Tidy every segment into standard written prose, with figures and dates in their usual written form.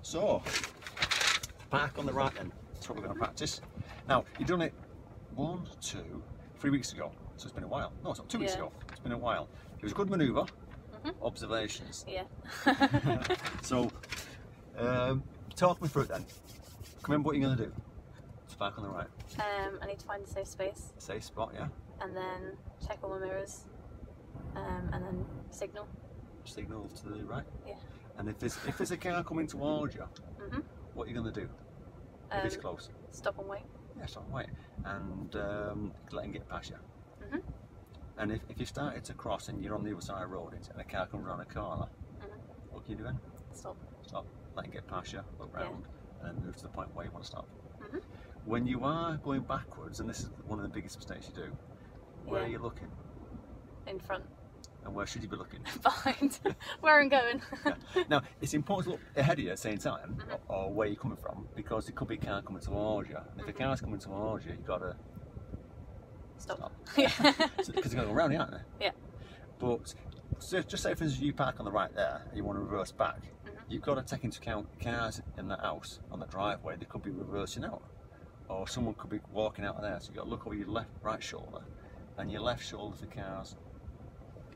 So, park on the right then. That's what we're going to practice. Now, you've done it 1, 2, 3 weeks ago, so it's been a while. No, it's not 2 weeks ago. It's been a while. It was a good manoeuvre. Observations. Yeah. So, talk me through it then. Remember what you're going to do to park on the right. I need to find a safe space. Safe spot, yeah. And then check all my mirrors. And then signal. Signal to the right. Yeah. And if there's a car coming towards you, what are you going to do? If it's close. Stop and wait. Yeah, stop and wait. And let him get past you. And if you started to cross and you're on the other side of the road and a car comes around a corner, what are you doing? Stop. Stop. Let him get past you, look round, and then move to the point where you want to stop. When you are going backwards, and this is one of the biggest mistakes you do, where are you looking? In front. And where should you be looking? Behind. Where I'm going. Now, it's important to look ahead of you at the same time, or where you're coming from, because it could be a car coming towards you. And if a car's coming towards you, you've got to stop. Yeah. Because they're going to go around you, aren't they? Yeah. But so just say, for instance, you park on the right there, and you want to reverse back. You've got to take into account cars in the house, on the driveway, they could be reversing out. Or someone could be walking out of there, so you've got to look over your right shoulder, and your left shoulder for cars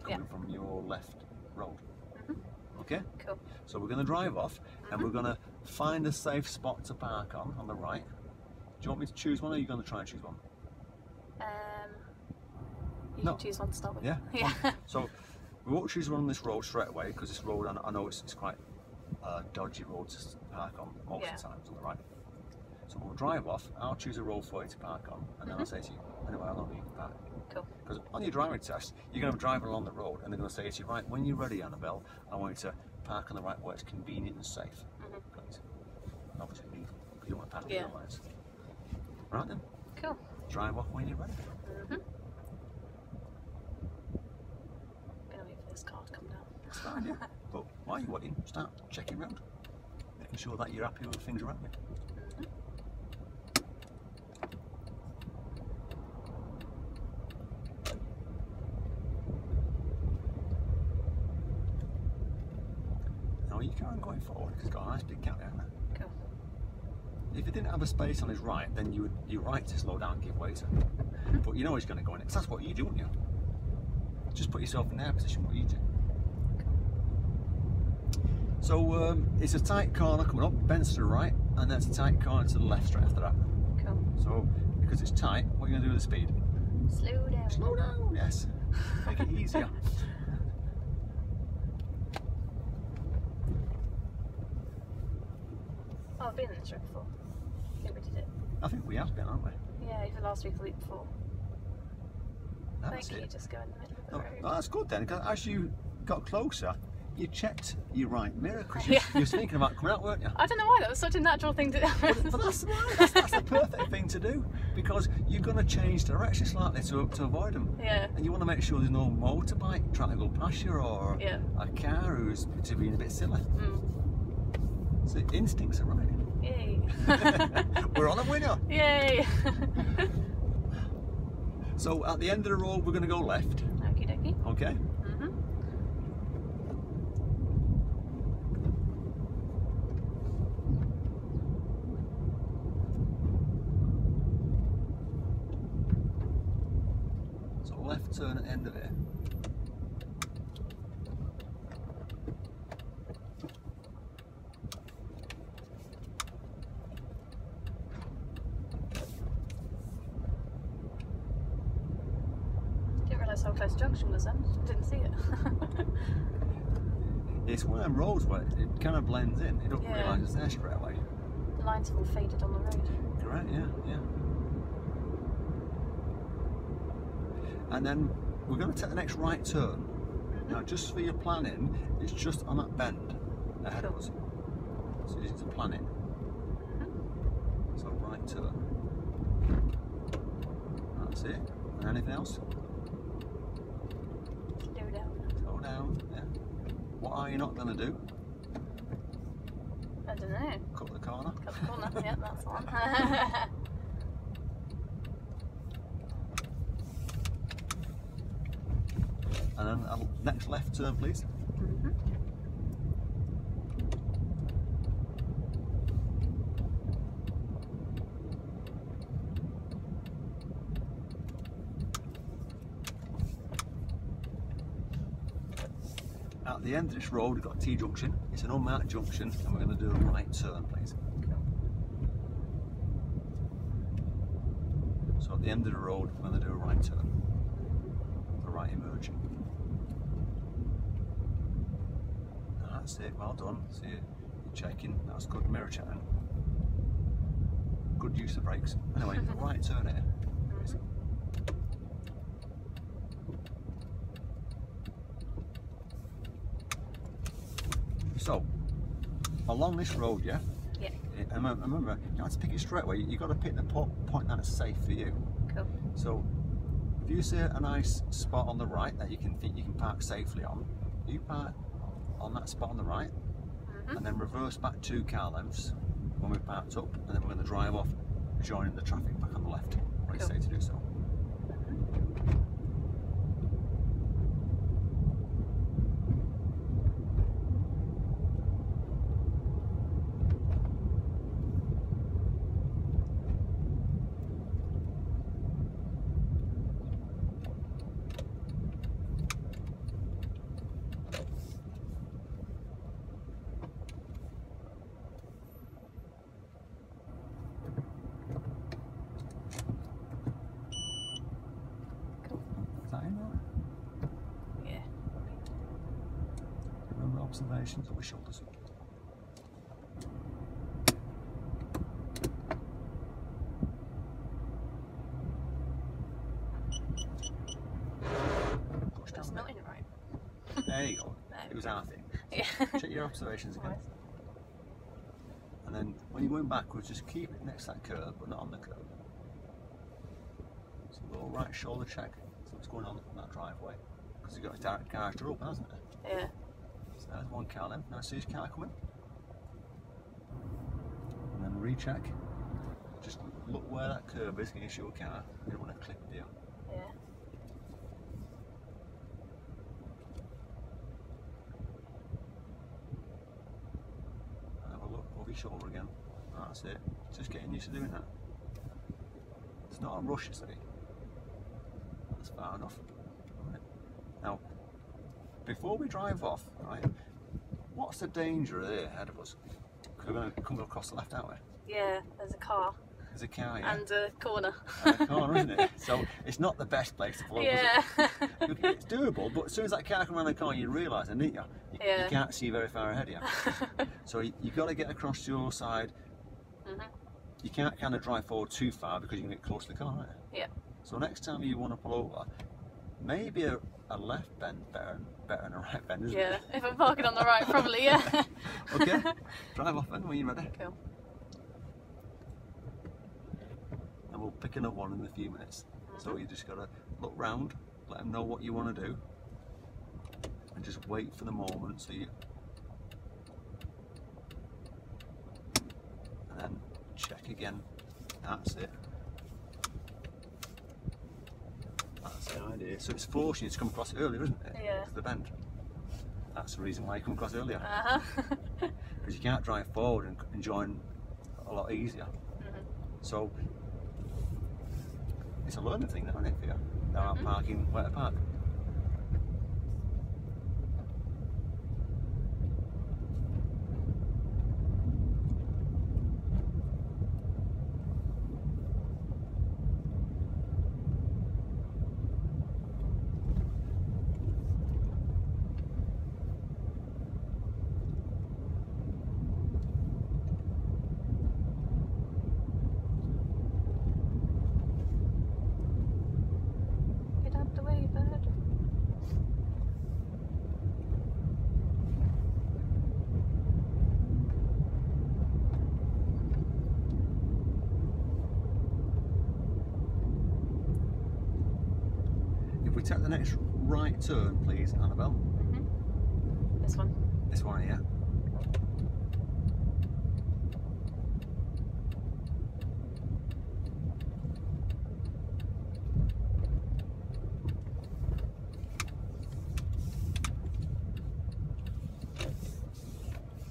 coming from your left road. Okay? Cool. So we're going to drive off, and we're going to find a safe spot to park on the right. Do you want me to choose one, or are you going to try and choose one? You can choose one to start with. Yeah? Yeah. So we won't choose one on this road straight away, because this road, I know it's quite a dodgy road to park on most of the times on the right. So we'll drive off, I'll choose a road for you to park on, and then I'll say to you, anyway, how long do you can park? Cool. Because on your driving test, you're going to be driving along the road, and they're going to say to you, right, when you're ready, Annabel, I want you to park on the right where it's convenient and safe. Great. And obviously, you don't want to park on the lines. Right then. Cool. Drive off when you're ready. I'm going to wait for this car to come down. That's fine, yeah. But while you're waiting, start checking around, making sure that you're happy with things around you. You can't going forward because it's got a nice big gap there, hasn't it? Cool. If it didn't have a space on his right, then you're right to slow down and give way to it. But you know he's going to go in it, because that's what you do, don't you? Just put yourself in their position, what you do. So it's a tight corner coming up, bends to the right, and then it's a tight corner to the left straight after that. Cool. So because it's tight, what are you going to do with the speed? Slow down. Slow down, yes. Make it easier. Oh, I've been in this room before. I think we did it. I think we have been, haven't we? Yeah, either last week or the week before. That's Thank it. you, just go in the middle of the road. Oh, that's good then, because as you got closer, you checked your right mirror, because you were thinking about coming out, weren't you? I don't know why, that was such a natural thing to do. But that's the perfect thing to do, because you're going to change direction slightly to avoid them. Yeah. And you want to make sure there's no motorbike trying to go past you, or a car who's being a bit silly. So instincts are right. Yay. We're on a winner. Yay. So at the end of the road, we're going to go left. Okie dokie. Okay. So left turn at the end of it. How close the junction was then. I didn't see it. It's one of them roads where it kind of blends in. You don't realise it's there straight away. The lines have all faded on the road. Correct, yeah. And then we're going to take the next right turn. Now, just for your planning, it's just on that bend ahead of us. So it's a planning. So right turn. That's it. And anything else? Slow down, yeah. What are you not going to do? I don't know. Cut the corner. Cut the corner, yeah, that's the one. And then next left turn, please. at the end of this road we've got a T-junction. It's an unmarked junction and we're going to do a right turn, please. So at the end of the road we're going to do a right turn. The right emerging. That's it, well done. See you're checking, that was good mirror checking. Good use of brakes. Anyway, the right turn here. So, along this road, yeah? Yeah. And remember, you have to pick it straight away. You've got to pick the point that is safe for you. Cool. So, if you see a nice spot on the right that you can think you can park safely on, you park on that spot on the right, and then reverse back 2 car lengths when we're parked up, and then we're going to drive off, joining the traffic back on the left. When it's safe to do so. Yeah. Remember observations on the shoulders. Push down That's a not bit. in it right. There you go. No. It was our thing. Yeah. Check your observations again. And then when you're going backwards, just keep it next to that curve, but not on the curve. So a little right shoulder check. See what's going on that driveway. Because you've got a direct garage door open, hasn't it? Yeah. So there's 1 car length. Now see his car coming. And then recheck. Just look where that curve is against your car. You don't want to clip it, do you? Yeah. Have a look over your shoulder again. That's it. Just getting used to doing that. It's not a rush, you see. That's far enough. Right. Now, before we drive off, right, what's the danger there ahead of us? Because we're going to come across the left, aren't we? Yeah, there's a car. There's a car, yeah. And a corner. And a corner, isn't it? So it's not the best place to pull up, Yeah. is it? It's doable, but as soon as that car comes around the corner, you realise, didn't you? Yeah. You can't see very far ahead of you. So you've got to get across to your side. You can't kind of drive forward too far because you can get close to the car, right? Yeah. So next time you want to pull over, maybe a left bend better than a right bend, isn't Yeah. it? If I'm parking on the right, probably, yeah. Okay, drive off then when you're ready. Cool. And we'll pick another one in a few minutes. So you just got to look round, let them know what you want to do, and just wait for the moment. So you, and then check again. That's it. That's the idea. So it's forcing you to come across earlier, isn't it? Yeah. To the bend. That's the reason why you come across earlier. Uh-huh. Because you can't drive forward and join a lot easier. So it's a learning thing, isn't it, for you? Now out parking, where to park. Get out the way, bird. If we take the next right turn, please, Annabel. This one. This one here.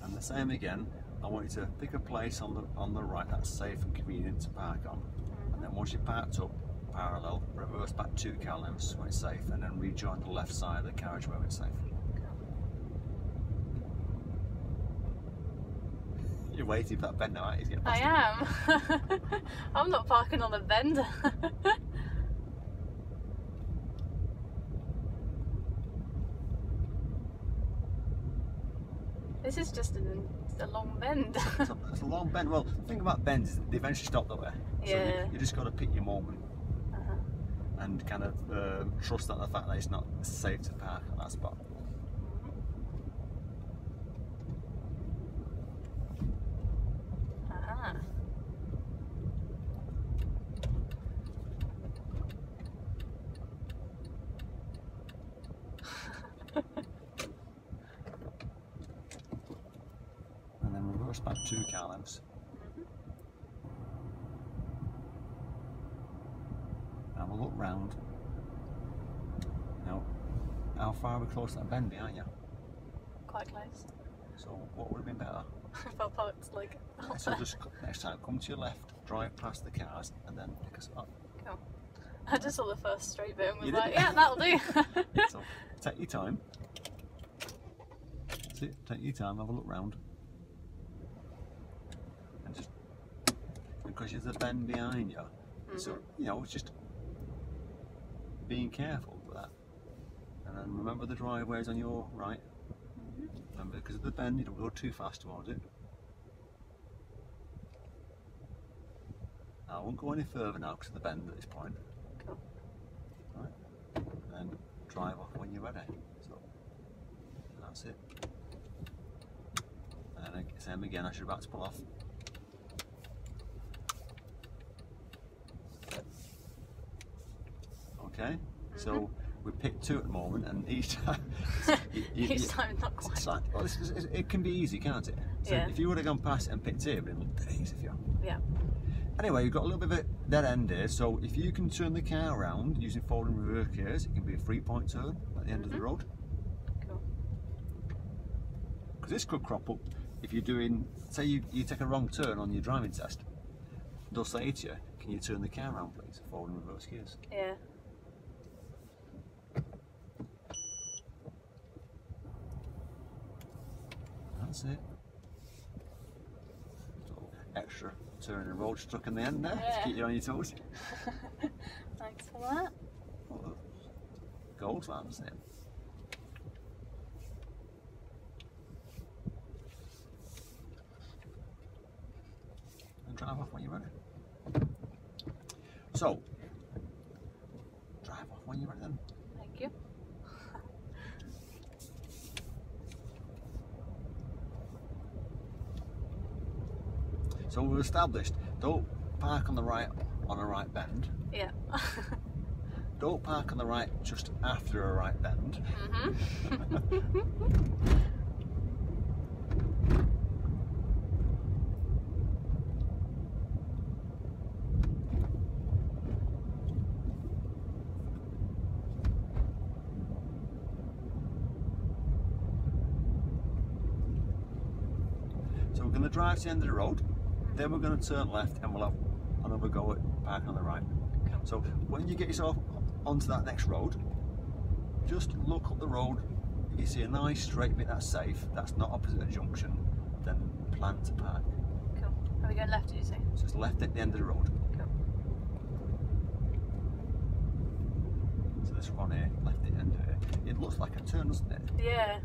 And the same again. I want you to pick a place on the right that's safe and convenient to park on. And then once you're parked up, parallel, reverse back 2 car lengths when it's safe, and then rejoin the left side of the carriageway when it's safe. You're waiting for that bend now, aren't you? To get I past am. I'm not parking on the bend. This is just a long bend. It's a long bend. Well, the thing about bends is they eventually stop the way. So Yeah. you just got to pick your moment Uh-huh. and kind of trust that the fact that it's not safe to park at that spot. Uh-huh. And then reverse back 2 car lengths. And we'll look round. Now, how far are we close to that bend behind you? Quite close. So what would have been better? If I parked like up So there. just next time, come to your left, drive past the cars, and then pick us up. Cool. I just saw the first straight bit and was You like, did? yeah, that'll do. So take your time. That's it, take your time, have a look round. And just, because there's a bend behind you, so, you know, it's just being careful with that. And then remember the driveway's on your right. Remember, because of the bend, you don't go too fast towards it. I won't go any further now because of the bend at this point. Cool. Right. And then drive off when you're ready. So that's it. And then same again as you're about to pull off. Okay. So we picked 2 at the moment, and each time Each time not quite. it's like, well, it can be easy, can't it? So Yeah. if you would have gone past it and picked 2, it would have been dead easy for you. Yeah. Anyway, you've got a little bit of a dead end here, so if you can turn the car around using forward and reverse gears, it can be a 3-point turn at the end of the road. Cool. Because this could crop up if you're doing, say you take a wrong turn on your driving test. They'll say to you, can you turn the car around please, forward and reverse gears. Yeah. That's it. So extra turn and road stuck in the end there, Yeah. to keep you on your toes. Thanks for that. Well, gold fan, isn't it? And drive off when you're ready. So, drive off when you're ready then. Thank you. So we've established, don't park on the right on a right bend. Yeah. Don't park on the right just after a right bend. So we're going to drive to the end of the road, then we're going to turn left and we'll have another go at parking on the right. So when you get yourself onto that next road, just look up the road. If you see a nice straight bit that's safe, that's not opposite a junction, then plan to park. Cool. Are we going left, did you say? So it's left at the end of the road. Cool. So this one here, left at the end of it. It looks like a turn, doesn't it? Yeah.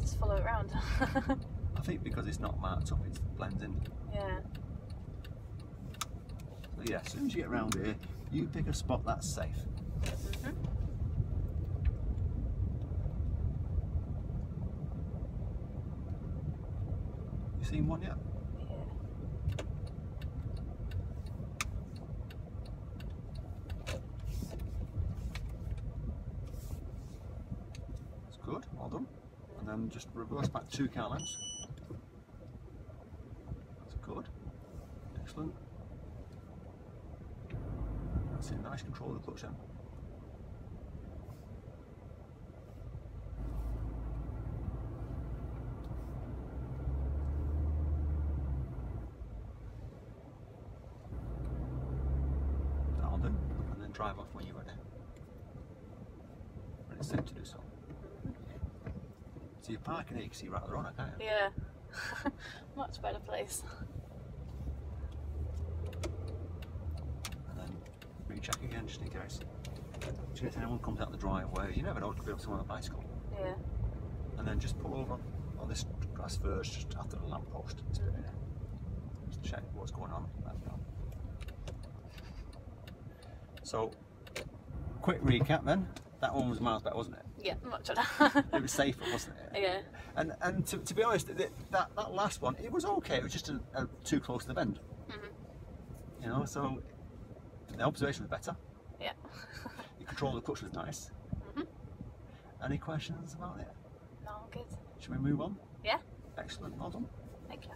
Just follow it around. I think because it's not marked up, it blends in. Yeah. So yeah, as soon as you get around here, you pick a spot that's safe. You seen one yet? Yeah. That's good, well done. And then just reverse back 2 car lengths. That's good. Excellent. That's it, nice control of the clutch then. That'll do. And then drive off when you're ready. When it's safe to do so. So you're parking here, you can see right at the runner, can't you? Yeah. Much better place. And then recheck again just in case. Just in case anyone comes out the driveway. You never know, it could be someone on a bicycle. Yeah. And then just pull over on this grass verge just after the lamppost. Just check what's going on. Let me know. So, quick recap then. That one was miles better, wasn't it? Yeah, much better. It was safer, wasn't it? Yeah. And to be honest, that last one, it was okay. It was just too close to the bend. You know, so the observation was better. Yeah. The control of the clutch was nice. Any questions about it? No, good. Should we move on? Yeah. Excellent. Well done. Thank you.